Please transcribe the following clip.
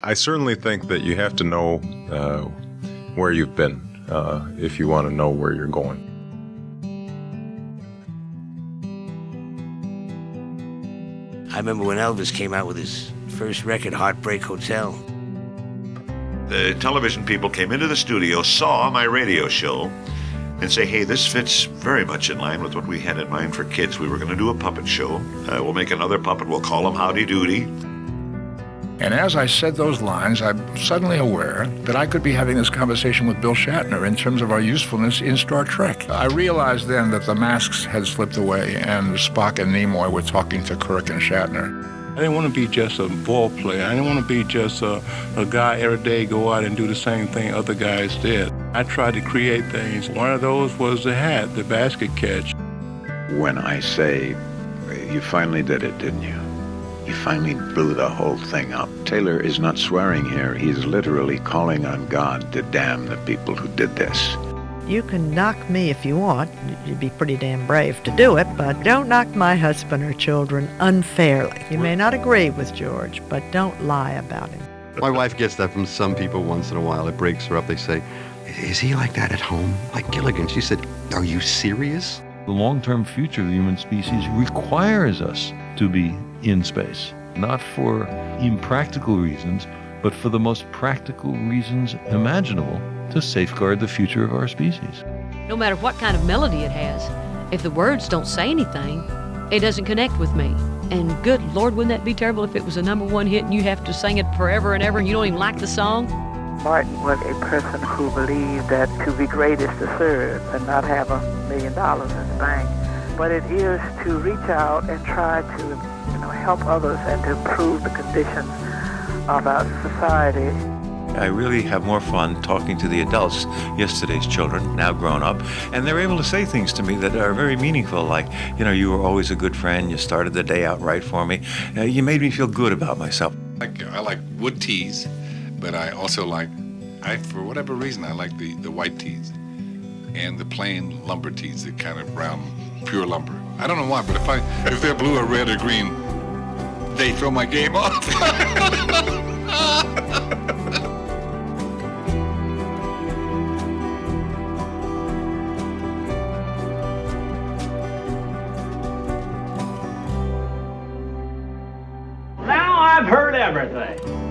I certainly think that you have to know where you've been if you want to know where you're going. I remember when Elvis came out with his first record, Heartbreak Hotel. The television people came into the studio, saw my radio show, and say, hey, this fits very much in line with what we had in mind for kids. We were going to do a puppet show. We'll make another puppet. We'll call him Howdy Doody. And as I said those lines, I'm suddenly aware that I could be having this conversation with Bill Shatner in terms of our usefulness in Star Trek. I realized then that the masks had slipped away and Spock and Nimoy were talking to Kirk and Shatner. I didn't want to be just a ball player. I didn't want to be just a guy every day go out and do the same thing other guys did. I tried to create things. One of those was the hat, the basket catch. When I say, you finally did it, didn't you? You finally blew the whole thing up. Taylor is not swearing here. He's literally calling on God to damn the people who did this. You can knock me if you want. You'd be pretty damn brave to do it, but don't knock my husband or children unfairly. You may not agree with George, but don't lie about him. My wife gets that from some people once in a while. It breaks her up. They say, is he like that at home? Like Gilligan. She said, are you serious? The long-term future of the human species requires us to be in space, not for impractical reasons, but for the most practical reasons imaginable to safeguard the future of our species. No matter what kind of melody it has, if the words don't say anything, it doesn't connect with me. And good Lord, wouldn't that be terrible if it was a #1 hit and you have to sing it forever and ever and you don't even like the song? Martin was a person who believed that to be great is to serve and not have $1 million in the bank. But it is to reach out and try to help others and to improve the conditions of our society. I really have more fun talking to the adults, yesterday's children, now grown up, and they're able to say things to me that are very meaningful, like, you were always a good friend, you started the day out right for me, you made me feel good about myself. I like wood teas, but I also for whatever reason, I like the white teas and the plain lumber teas, the kind of brown, pure lumber. I don't know why, but if they're blue or red or green, they throw my game off. Now I've heard everything.